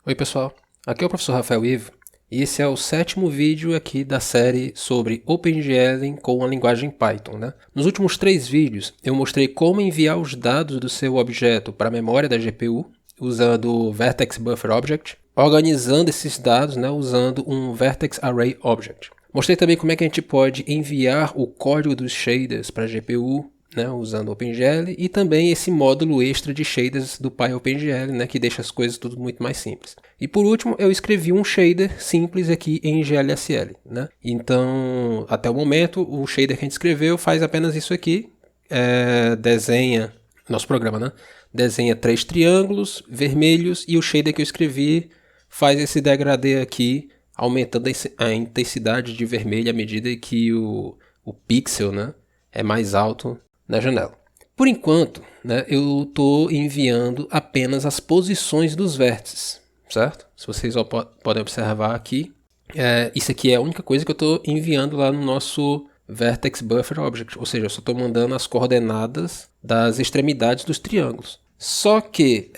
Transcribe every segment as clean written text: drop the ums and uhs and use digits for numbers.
Oi pessoal, aqui é o professor Rafael Ivo e esse é o 7º vídeo aqui da série sobre OpenGL com a linguagem Python. Nos últimos 3 vídeos eu mostrei como enviar os dados do seu objeto para a memória da GPU usando o Vertex Buffer Object, organizando esses dados usando um Vertex Array Object. Mostrei também como é que a gente pode enviar o código dos shaders para a GPU usando OpenGL, e também esse módulo extra de shaders do PyOpenGL, que deixa as coisas tudo muito mais simples. E por último, eu escrevi um shader simples aqui em GLSL. Então, até o momento, o shader que a gente escreveu faz apenas isso aqui, desenha, nosso programa, desenha 3 triângulos vermelhos, e o shader que eu escrevi faz esse degradê aqui, aumentando a intensidade de vermelho à medida que o pixel é mais alto na janela. Por enquanto, eu estou enviando apenas as posições dos vértices, certo? Se vocês podem observar aqui, isso aqui é a única coisa que eu estou enviando lá no nosso Vertex Buffer Object, ou seja, eu só estou mandando as coordenadas das extremidades dos triângulos. Só que,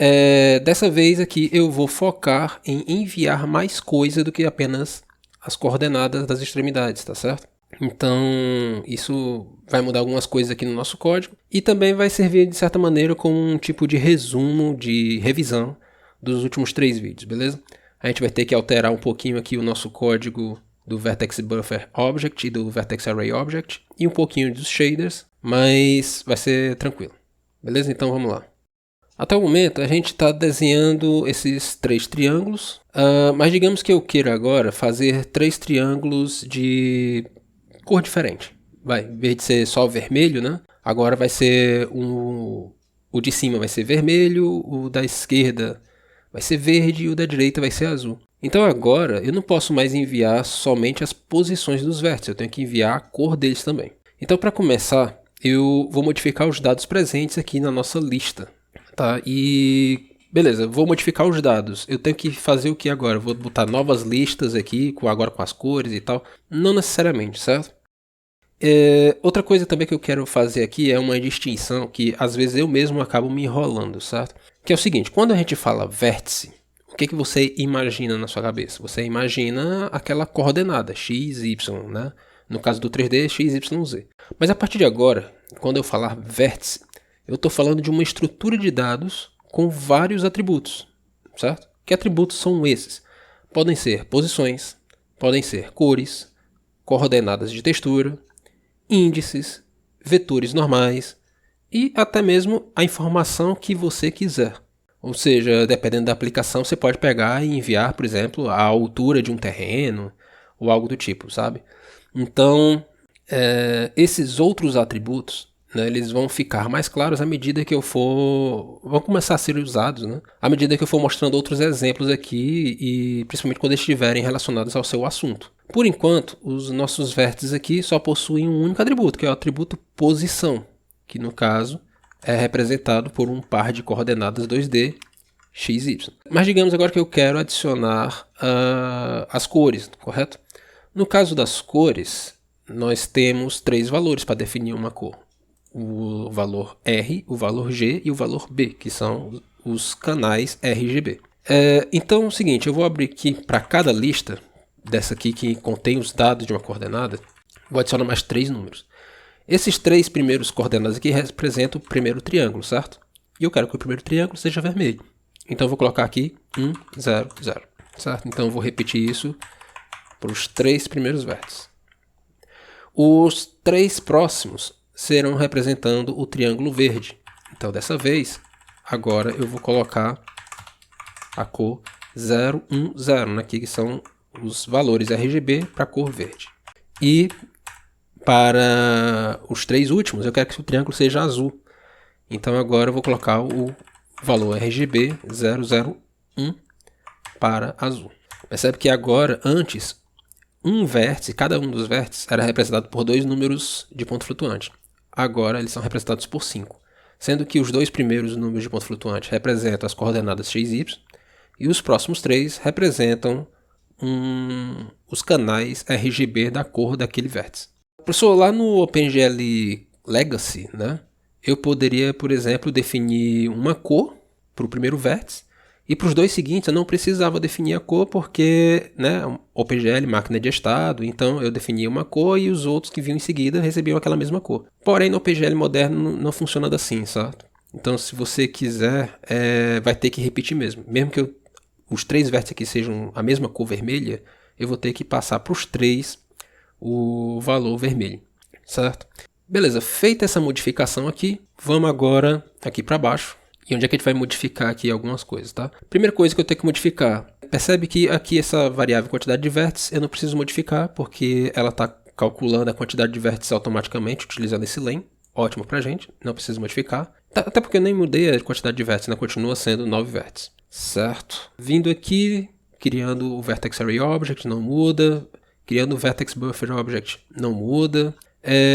dessa vez aqui, eu vou focar em enviar mais coisa do que apenas as coordenadas das extremidades, tá certo? Então, isso vai mudar algumas coisas aqui no nosso código e também vai servir, de certa maneira, como um tipo de resumo, de revisão dos últimos 3 vídeos, beleza? A gente vai ter que alterar um pouquinho aqui o nosso código do Vertex Buffer Object e do Vertex Array Object e um pouquinho dos shaders, mas vai ser tranquilo, beleza? Então vamos lá. Até o momento a gente está desenhando esses 3 triângulos, mas digamos que eu queira agora fazer 3 triângulos de cor diferente. Em vez de ser só vermelho, agora vai ser o de cima vai ser vermelho, o da esquerda vai ser verde e o da direita vai ser azul. Então agora eu não posso mais enviar somente as posições dos vértices, eu tenho que enviar a cor deles também. Então, para começar, eu vou modificar os dados presentes aqui na nossa lista. Tá? E beleza, vou modificar os dados. Eu tenho que fazer o que agora? Vou botar novas listas aqui, agora com as cores e tal? Não necessariamente, certo? Outra coisa também que eu quero fazer aqui é uma distinção que às vezes eu mesmo acabo me enrolando, certo? Que é o seguinte, quando a gente fala vértice, o que você imagina na sua cabeça? Você imagina aquela coordenada, x, y, No caso do 3D, x, y, z. Mas a partir de agora, quando eu falar vértice, eu estou falando de uma estrutura de dados com vários atributos, certo? Que atributos são esses? Podem ser posições, podem ser cores, coordenadas de textura, índices, vetores normais e até mesmo a informação que você quiser. Ou seja, dependendo da aplicação, você pode pegar e enviar, por exemplo, a altura de um terreno ou algo do tipo, sabe? Então, esses outros atributos, eles vão ficar mais claros à medida que vão começar a ser usados, à medida que eu for mostrando outros exemplos aqui e principalmente quando estiverem relacionados ao seu assunto. Por enquanto, os nossos vértices aqui só possuem um único atributo, que é o atributo posição, que no caso é representado por um par de coordenadas 2D, x, y. Mas digamos agora que eu quero adicionar as cores, correto? No caso das cores, nós temos 3 valores para definir uma cor. O valor R, o valor G e o valor B, que são os canais RGB. Então é o seguinte, eu vou abrir aqui para cada lista, dessa aqui que contém os dados de uma coordenada, vou adicionar mais 3 números. Esses 3 primeiros coordenadas aqui representam o primeiro triângulo, certo? E eu quero que o primeiro triângulo seja vermelho. Então eu vou colocar aqui 1, 0, 0, certo? Então eu vou repetir isso para os 3 primeiros vértices. Os 3 próximos serão representando o triângulo verde. Então dessa vez, agora eu vou colocar a cor 0, 1, 0, aqui que são os valores RGB para a cor verde. E para os 3 últimos, eu quero que o triângulo seja azul. Então agora eu vou colocar o valor RGB 001 para azul. Percebe que agora, antes, um vértice, cada um dos vértices era representado por 2 números de ponto flutuante. Agora eles são representados por 5, sendo que os 2 primeiros números de ponto flutuante representam as coordenadas x e y, e os próximos 3 representam os canais RGB da cor daquele vértice. Professor, lá no OpenGL Legacy, eu poderia, por exemplo, definir uma cor para o primeiro vértice E para os dois seguintes eu não precisava definir a cor porque, né, OpenGL, máquina de estado, então eu definia uma cor e os outros que vinham em seguida recebiam aquela mesma cor. Porém, no OpenGL moderno não funciona assim, certo? Então, se você quiser, vai ter que repetir mesmo. Mesmo que os 3 vértices aqui sejam a mesma cor vermelha, eu vou ter que passar para os 3 o valor vermelho, certo? Beleza, feita essa modificação aqui, vamos agora aqui para baixo. E onde é que a gente vai modificar aqui algumas coisas, tá? Primeira coisa que eu tenho que modificar. Percebe que aqui essa variável quantidade de vértices eu não preciso modificar, porque ela está calculando a quantidade de vértices automaticamente, utilizando esse len. Ótimo pra gente, não preciso modificar. Até porque eu nem mudei a quantidade de vértices, né? Continua sendo 9 vértices. Certo. Vindo aqui, criando o Vertex Array Object, não muda. Criando o Vertex Buffer Object, não muda.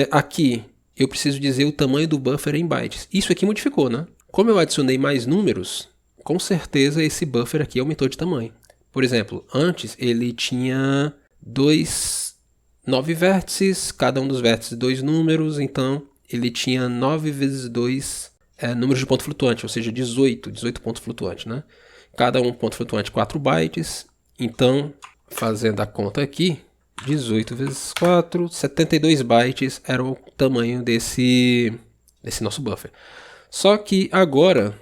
Aqui, eu preciso dizer o tamanho do buffer em bytes. Isso aqui modificou, né? Como eu adicionei mais números, com certeza esse buffer aqui aumentou de tamanho. Por exemplo, antes ele tinha 9 vértices, cada um dos vértices 2 números, então ele tinha 9 vezes 2 números de ponto flutuante, ou seja, 18 pontos flutuantes, né? Cada um ponto flutuante 4 bytes, então, fazendo a conta aqui, 18 vezes 4, 72 bytes era o tamanho desse nosso buffer. Só que agora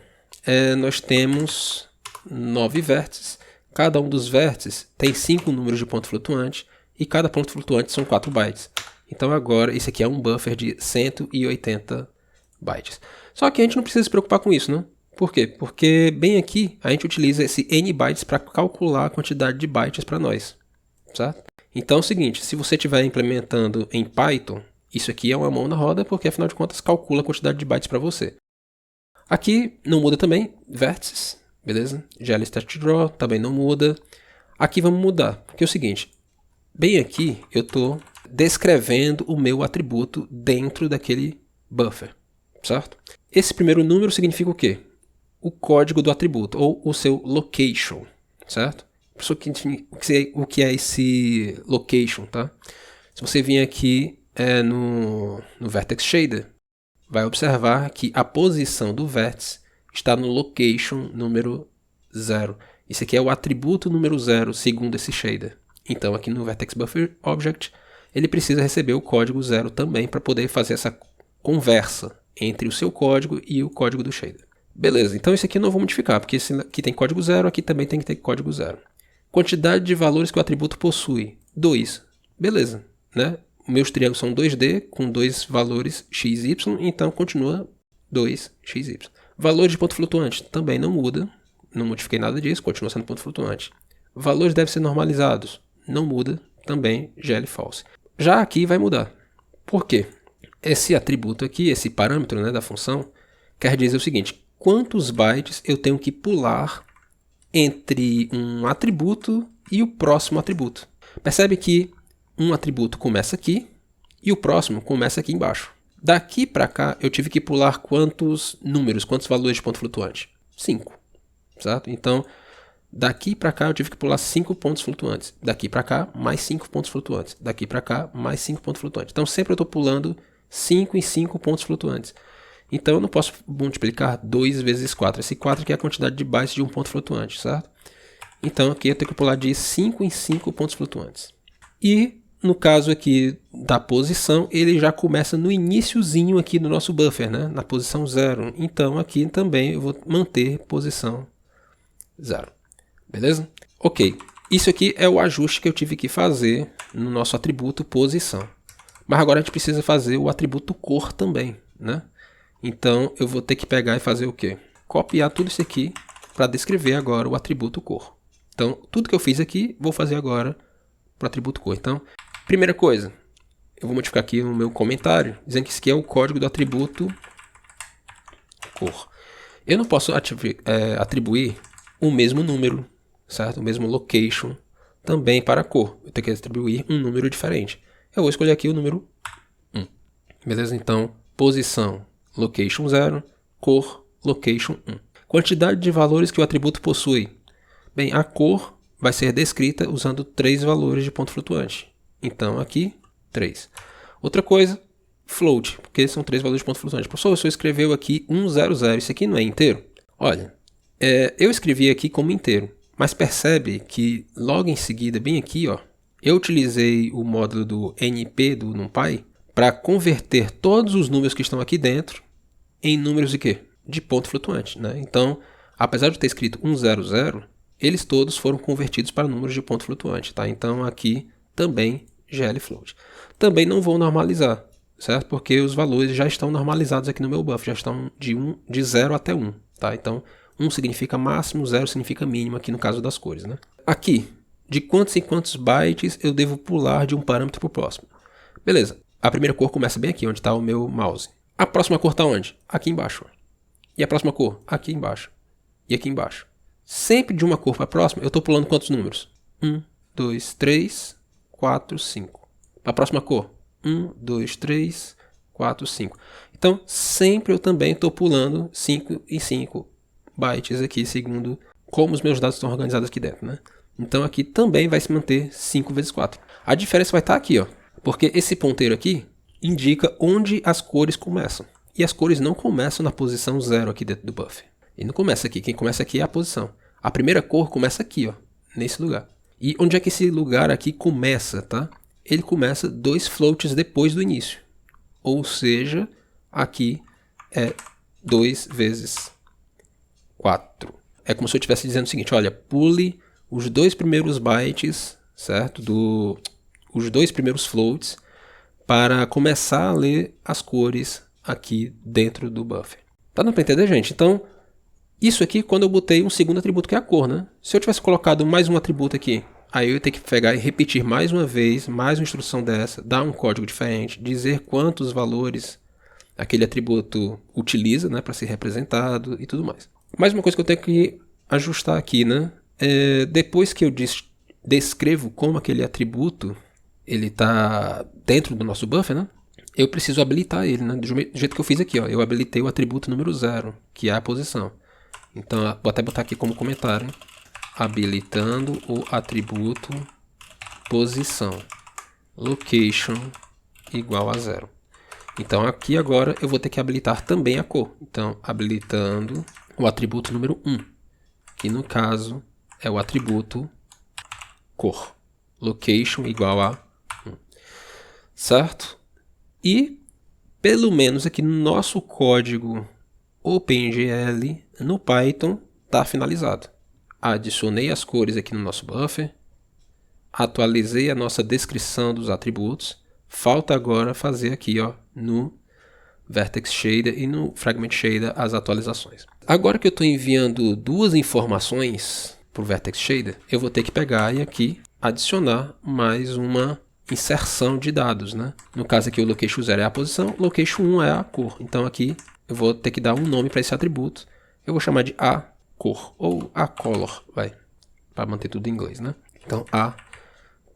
nós temos 9 vértices, cada um dos vértices tem 5 números de ponto flutuante e cada ponto flutuante são 4 bytes. Então agora esse aqui é um buffer de 180 bytes. Só que a gente não precisa se preocupar com isso, né? Por quê? Porque bem aqui a gente utiliza esse n bytes para calcular a quantidade de bytes para nós, certo? Então é o seguinte, se você estiver implementando em Python, isso aqui é uma mão na roda porque afinal de contas calcula a quantidade de bytes para você. Aqui não muda também, vértices, beleza? GLStatDraw também não muda. Aqui vamos mudar, porque é o seguinte, bem aqui eu estou descrevendo o meu atributo dentro daquele buffer, certo? Esse primeiro número significa o quê? O código do atributo, ou o seu location, certo? O que é esse location, tá? Se você vir aqui no Vertex Shader, vai observar que a posição do vértice está no location número 0. Esse aqui é o atributo número 0, segundo esse shader. Então, aqui no Vertex Buffer Object, ele precisa receber o código 0 também para poder fazer essa conversa entre o seu código e o código do shader. Beleza, então esse aqui eu não vou modificar, porque esse aqui tem código 0, aqui também tem que ter código 0. Quantidade de valores que o atributo possui, 2. Beleza, né? Meus triângulos são 2D com 2 valores x, y, então continua 2x, y. Valores de ponto flutuante também não muda, não modifiquei nada disso, continua sendo ponto flutuante. Valores devem ser normalizados, não muda, também GL false. Já aqui vai mudar. Por quê? Esse atributo aqui, esse parâmetro, né, da função, quer dizer o seguinte, quantos bytes eu tenho que pular entre um atributo e o próximo atributo. Percebe que um atributo começa aqui e o próximo começa aqui embaixo. Daqui para cá eu tive que pular quantos números, quantos valores de ponto flutuante? 5, certo? Então, daqui para cá eu tive que pular 5 pontos flutuantes. Daqui para cá, mais 5 pontos flutuantes. Daqui para cá, mais 5 pontos flutuantes. Então, sempre eu estou pulando 5 em 5 pontos flutuantes. Então, eu não posso multiplicar 2 vezes 4. Esse 4 aqui é a quantidade de bytes de um ponto flutuante, certo? Então, aqui eu tenho que pular de 5 em 5 pontos flutuantes. E, no caso aqui da posição, ele já começa no iniciozinho aqui do nosso buffer, né? Na posição 0. Então, aqui também eu vou manter posição 0. Beleza? Ok. Isso aqui é o ajuste que eu tive que fazer no nosso atributo posição. Mas agora a gente precisa fazer o atributo cor também, né? Então, eu vou ter que pegar e fazer o quê? Copiar tudo isso aqui para descrever agora o atributo cor. Então, tudo que eu fiz aqui, vou fazer agora para o atributo cor. Então, primeira coisa, eu vou modificar aqui o meu comentário, dizendo que isso aqui é o código do atributo cor. Eu não posso atribuir o mesmo número, certo? O mesmo location também para a cor. Eu tenho que atribuir um número diferente. Eu vou escolher aqui o número 1. Beleza? Então, posição location 0, cor location 1. Quantidade de valores que o atributo possui. Bem, a cor vai ser descrita usando 3 valores de ponto flutuante. Então, aqui, 3. Outra coisa, float, porque são 3 valores de ponto flutuante. Professor, o senhor escreveu aqui 100. Isso aqui não é inteiro? Olha, Eu escrevi aqui como inteiro, mas percebe que logo em seguida, bem aqui, ó, eu utilizei o módulo do NP do NumPy para converter todos os números que estão aqui dentro em números de quê? De ponto flutuante, né? Então, apesar de ter escrito 100, eles todos foram convertidos para números de ponto flutuante, tá? Então aqui também glFloat. Também não vou normalizar, certo? Porque os valores já estão normalizados aqui no meu buffer, já estão de 0 até 1, tá? Então 1 significa máximo, 0 significa mínimo aqui no caso das cores, né? Aqui, de quantos em quantos bytes eu devo pular de um parâmetro para o próximo. Beleza, a primeira cor começa bem aqui, onde está o meu mouse. A próxima cor está onde? Aqui embaixo. E a próxima cor? Aqui embaixo. E aqui embaixo. Sempre de uma cor para a próxima, eu estou pulando quantos números? 1, 2, 3, 4, 5. Para a próxima cor? 1, 2, 3, 4, 5. Então, sempre eu também estou pulando 5 em 5 bytes aqui, segundo como os meus dados estão organizados aqui dentro, né? Então, aqui também vai se manter 5 vezes 4. A diferença vai estar aqui, ó, porque esse ponteiro aqui indica onde as cores começam. E as cores não começam na posição 0 aqui dentro do buffer. E não começa aqui, quem começa aqui é a posição. A primeira cor começa aqui, ó, nesse lugar. E onde é que esse lugar aqui começa, tá? Ele começa 2 floats depois do início. Ou seja, aqui é 2 vezes 4. É como se eu estivesse dizendo o seguinte, olha, pule os 2 primeiros bytes, certo? Os 2 primeiros floats para começar a ler as cores aqui dentro do buffer. Tá dando para entender, gente? Então, isso aqui quando eu botei um segundo atributo que é a cor, né? Se eu tivesse colocado mais um atributo aqui, aí eu ia ter que pegar e repetir mais uma vez, mais uma instrução dessa, dar um código diferente, dizer quantos valores aquele atributo utiliza, né, para ser representado e tudo mais. Mais uma coisa que eu tenho que ajustar aqui, né? Depois que eu descrevo como aquele atributo ele está dentro do nosso buffer, né? Eu preciso habilitar ele, né? Do jeito que eu fiz aqui, ó. Eu habilitei o atributo número 0, que é a posição. Então, vou até botar aqui como comentário, habilitando o atributo posição, location igual a 0. Então, aqui agora eu vou ter que habilitar também a cor. Então, habilitando o atributo número 1, que no caso é o atributo cor, location igual a 1. Certo? E, pelo menos aqui no nosso código OpenGL, no Python, está finalizado. Adicionei as cores aqui no nosso buffer, atualizei a nossa descrição dos atributos, falta agora fazer aqui, ó, no Vertex Shader e no Fragment Shader as atualizações. Agora que eu estou enviando duas informações para o Vertex Shader, eu vou ter que pegar e aqui adicionar mais uma inserção de dados, né? No caso aqui o location 0 é a posição, location 1 é a cor. Então aqui eu vou ter que dar um nome para esse atributo. Eu vou chamar de a cor ou a color, vai, para manter tudo em inglês, né? Então a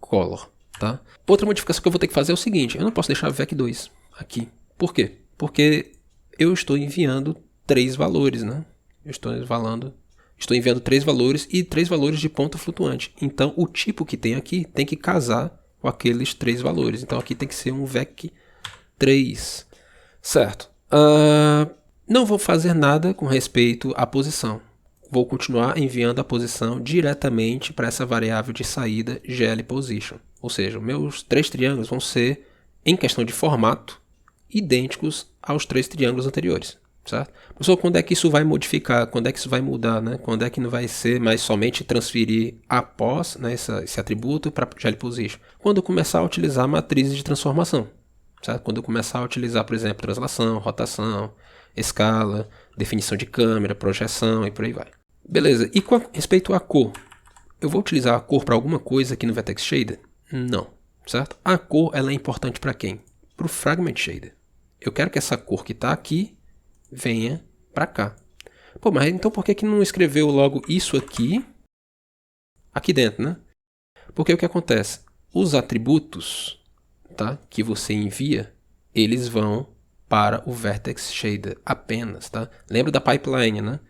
color, tá? Outra modificação que eu vou ter que fazer é o seguinte, eu não posso deixar vec2 aqui. Por quê? Porque eu estou enviando 3 valores, né? Eu estou enviando 3 valores e 3 valores de ponta flutuante. Então o tipo que tem aqui tem que casar com aqueles 3 valores. Então aqui tem que ser um vec3, certo? Não vou fazer nada com respeito à posição. Vou continuar enviando a posição diretamente para essa variável de saída glPosition. Ou seja, meus 3 triângulos vão ser, em questão de formato, idênticos aos 3 triângulos anteriores. Certo? Professor, quando é que isso vai modificar? Quando é que isso vai mudar? Né? Quando é que não vai ser mais somente transferir após, né, esse atributo para glPosition? Quando eu começar a utilizar matrizes de transformação. Certo? Quando eu começar a utilizar, por exemplo, translação, rotação, escala, definição de câmera, projeção e por aí vai. Beleza, e com respeito à cor? Eu vou utilizar a cor para alguma coisa aqui no Vertex Shader? Não, certo? A cor ela é importante para quem? Para o Fragment Shader. Eu quero que essa cor que está aqui venha para cá. Pô, mas então por que não escreveu logo isso aqui dentro, né? Porque o que acontece? Os atributos, tá, que você envia, eles vão para o Vertex Shader apenas, tá? Lembra da pipeline, né?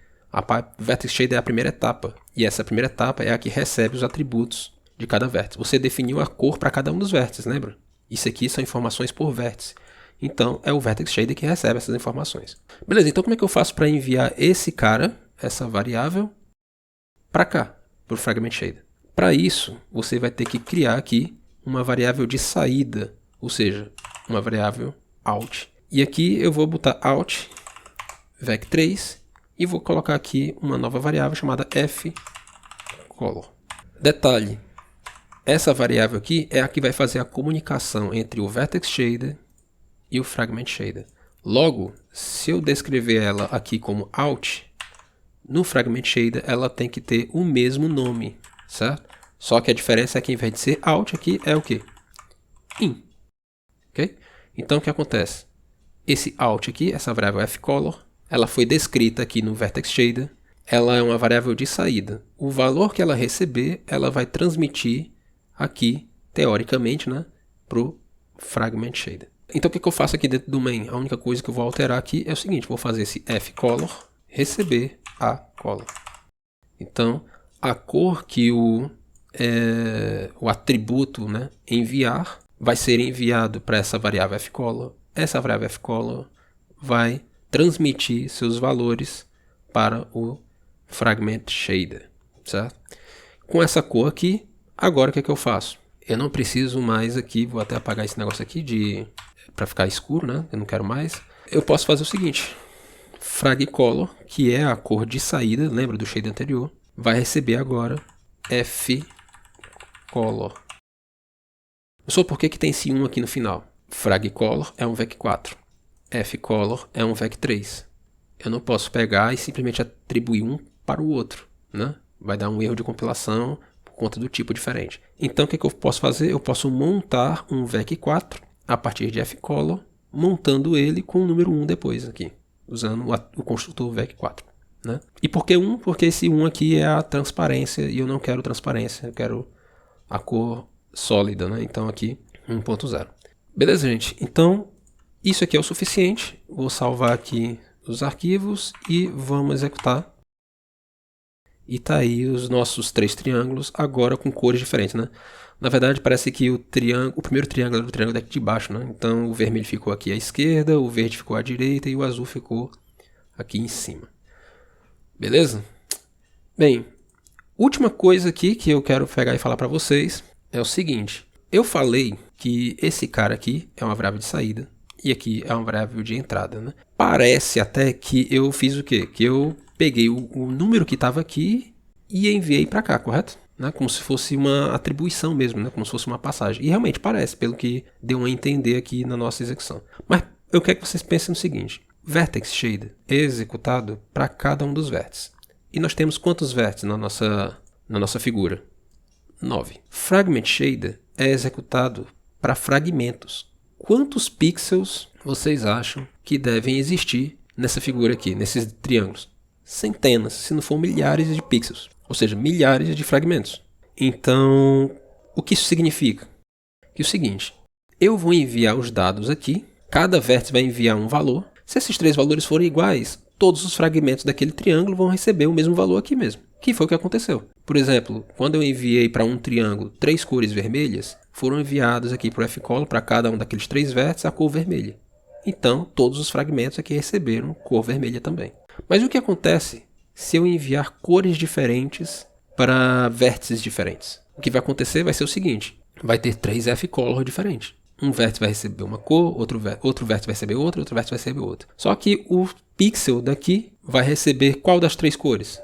Vertex Shader é a primeira etapa, e essa primeira etapa é a que recebe os atributos de cada vértice. Você definiu a cor para cada um dos vértices, lembra? Isso aqui são informações por vértice. Então, é o Vertex Shader que recebe essas informações. Beleza, então como é que eu faço para enviar esse cara essa variável para cá, para o Fragment Shader. Para isso, você vai ter que criar aqui uma variável de saída, ou seja, uma variável out. E aqui eu vou botar out vec3 e vou colocar aqui uma nova variável chamada fColor. Detalhe, essa variável aqui é a que vai fazer a comunicação entre o Vertex Shader e o Fragment Shader. Logo, se eu descrever ela aqui como out, no Fragment Shader ela tem que ter o mesmo nome, certo? Só que a diferença é que, ao invés de ser out, aqui é o quê? In. Okay? Então, o que acontece? Esse out aqui, essa variável fColor, ela foi descrita aqui no Vertex Shader. Ela é uma variável de saída. O valor que ela receber, ela vai transmitir aqui, teoricamente, né, para o Fragment Shader. Então, o que eu faço aqui dentro do main? A única coisa que eu vou alterar aqui é o seguinte. Vou fazer esse fColor, receber a color. Então, a cor que o atributo, né, enviar vai ser enviado para essa variável fColor. Essa variável fColor vai transmitir seus valores para o Fragment Shader, certo? Com essa cor aqui, agora o que é que eu faço? Eu não preciso mais aqui, vou até apagar esse negócio aqui para ficar escuro, né? Eu não quero mais. Eu posso fazer o seguinte: FragColor, que é a cor de saída, lembra do shader anterior, vai receber agora fColor. Só por que tem esse 1 aqui no final? FragColor é um vec4, fColor é um vec3. Eu não posso pegar e simplesmente atribuir um para o outro, né? Vai dar um erro de compilação por conta do tipo diferente. Então, o que eu posso fazer? Eu posso montar um vec4 a partir de fColor, montando ele com o número 1 depois aqui, usando o construtor vec4. Né? E por que 1? Porque esse 1 aqui é a transparência e eu não quero transparência, eu quero a cor sólida, né? Então aqui 1.0. Beleza, gente? Então isso aqui é o suficiente. Vou salvar aqui os arquivos e vamos executar. E tá aí os nossos 3 triângulos, agora com cores diferentes, né? Na verdade parece que o primeiro triângulo era o triângulo daqui de baixo, né? Então o vermelho ficou aqui à esquerda, o verde ficou à direita e o azul ficou aqui em cima. Beleza? Bem, última coisa aqui que eu quero pegar e falar para vocês é o seguinte. Eu falei que esse cara aqui é uma variável de saída e aqui é uma variável de entrada, né? Parece até que eu fiz o quê? Que eu peguei o número que estava aqui e enviei para cá, correto? Né? Como se fosse uma atribuição mesmo, né? Como se fosse uma passagem. E realmente parece, pelo que deu a entender aqui na nossa execução. Mas eu quero que vocês pensem no seguinte. Vertex Shader é executado para cada um dos vértices. E nós temos quantos vértices na nossa figura? 9. Fragment Shader é executado para fragmentos. Quantos pixels vocês acham que devem existir nessa figura aqui, nesses triângulos? Centenas, se não for milhares de pixels. Ou seja, milhares de fragmentos. Então, o que isso significa? Que é o seguinte, eu vou enviar os dados aqui, cada vértice vai enviar um valor. Se esses 3 valores forem iguais, todos os fragmentos daquele triângulo vão receber o mesmo valor aqui mesmo. Que foi o que aconteceu. Por exemplo, quando eu enviei para um triângulo 3 cores vermelhas, foram enviados aqui para o fColor, para cada um daqueles 3 vértices, a cor vermelha. Então, todos os fragmentos aqui receberam cor vermelha também. Mas o que acontece se eu enviar cores diferentes para vértices diferentes? O que vai acontecer vai ser o seguinte, vai ter 3 fColor diferentes. Um vértice vai receber uma cor, outro vértice vai receber outra, outro vértice vai receber outra. Só que o pixel daqui vai receber qual das 3 cores?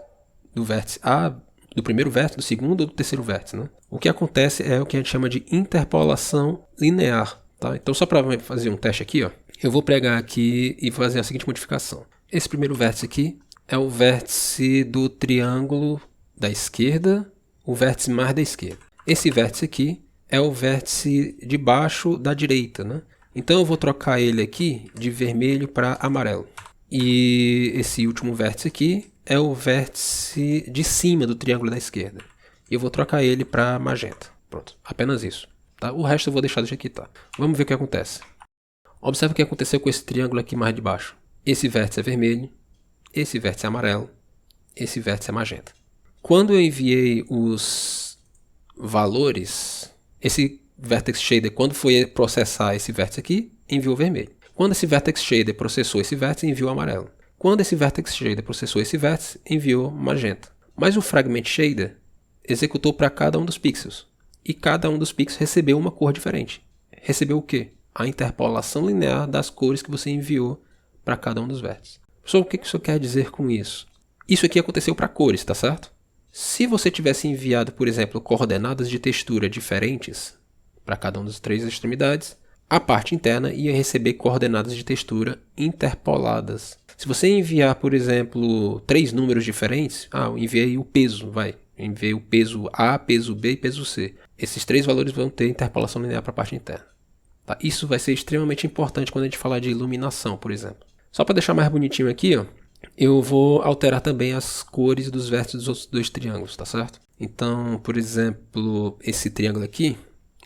Do vértice A, do primeiro vértice, do segundo ou do terceiro vértice, né? O que acontece é o que a gente chama de interpolação linear. Tá? Então, só para fazer um teste aqui, ó, eu vou pegar aqui e fazer a seguinte modificação. Esse primeiro vértice aqui é o vértice do triângulo da esquerda, o vértice mais da esquerda. Esse vértice aqui é o vértice de baixo da direita, né? Então eu vou trocar ele aqui de vermelho para amarelo. E esse último vértice aqui é o vértice de cima do triângulo da esquerda. E eu vou trocar ele para magenta. Pronto, apenas isso. Tá? O resto eu vou deixar do jeito que tá. Vamos ver o que acontece. Observe o que aconteceu com esse triângulo aqui mais de baixo. Esse vértice é vermelho, esse vértice é amarelo, esse vértice é magenta. Quando eu enviei os valores, esse Vertex Shader, quando foi processar esse vértice aqui, enviou vermelho. Quando esse Vertex Shader processou esse vértice, enviou amarelo. Quando esse Vertex Shader processou esse vértice, enviou magenta. Mas o Fragment Shader executou para cada um dos pixels. E cada um dos pixels recebeu uma cor diferente. Recebeu o quê? A interpolação linear das cores que você enviou para cada um dos vértices. Professor, o que isso quer dizer com isso? Isso aqui aconteceu para cores, tá certo? Se você tivesse enviado, por exemplo, coordenadas de textura diferentes para cada uma das 3 extremidades, a parte interna ia receber coordenadas de textura interpoladas. Se você enviar, por exemplo, 3 números diferentes, eu enviei o peso, enviei o peso A, peso B e peso C. Esses 3 valores vão ter interpolação linear para a parte interna. Tá? Isso vai ser extremamente importante quando a gente falar de iluminação, por exemplo. Só para deixar mais bonitinho aqui, eu vou alterar também as cores dos vértices dos outros 2 triângulos, tá certo? Então, por exemplo, esse triângulo aqui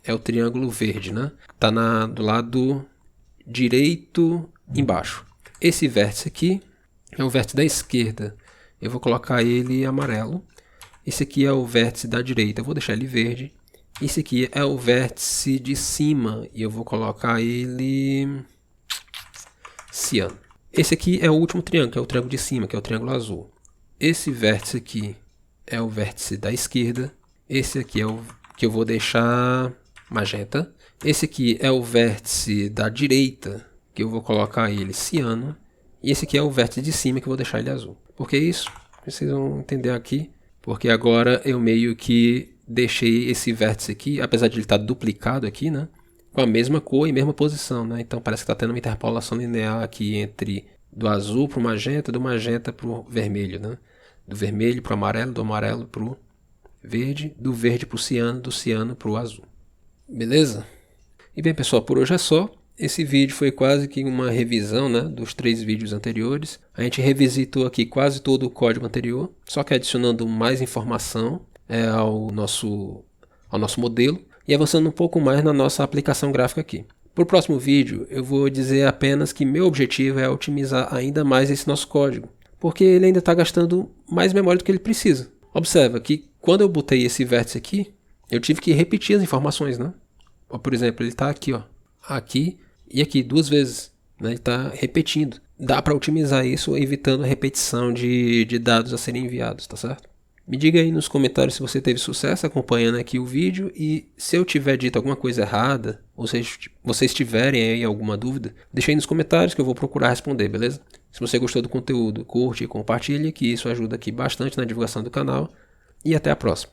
é o triângulo verde, né? Tá do lado direito embaixo. Esse vértice aqui é o vértice da esquerda. Eu vou colocar ele amarelo. Esse aqui é o vértice da direita. Eu vou deixar ele verde. Esse aqui é o vértice de cima. E eu vou colocar ele ciano. Esse aqui é o último triângulo, que é o triângulo de cima, que é o triângulo azul. Esse vértice aqui é o vértice da esquerda. Esse aqui é o que eu vou deixar magenta. Esse aqui é o vértice da direita, que eu vou colocar ele ciano. E esse aqui é o vértice de cima, que eu vou deixar ele azul. Por que isso? Vocês vão entender aqui. Porque agora eu meio que deixei esse vértice aqui, apesar de ele estar duplicado aqui, né? Com a mesma cor e mesma posição, né? Então parece que está tendo uma interpolação linear aqui entre do azul para o magenta, do magenta para o vermelho, né? Do vermelho para o amarelo, do amarelo para o verde, do verde para o ciano, do ciano para o azul. Beleza? E bem, pessoal, por hoje é só. Esse vídeo foi quase que uma revisão, né, dos 3 vídeos anteriores. A gente revisitou aqui quase todo o código anterior, só que adicionando mais informação ao nosso modelo e avançando um pouco mais na nossa aplicação gráfica aqui. Para o próximo vídeo, eu vou dizer apenas que meu objetivo é otimizar ainda mais esse nosso código, porque ele ainda está gastando mais memória do que ele precisa. Observa que quando eu botei esse vértice aqui, eu tive que repetir as informações, né? Por exemplo, ele está aqui, aqui e aqui 2 vezes, né? Ele está repetindo. Dá para otimizar isso evitando a repetição de dados a serem enviados, tá certo? Me diga aí nos comentários se você teve sucesso acompanhando aqui o vídeo e se eu tiver dito alguma coisa errada, ou se vocês tiverem aí alguma dúvida, deixa aí nos comentários que eu vou procurar responder, beleza? Se você gostou do conteúdo, curte e compartilhe, que isso ajuda aqui bastante na divulgação do canal. E até a próxima.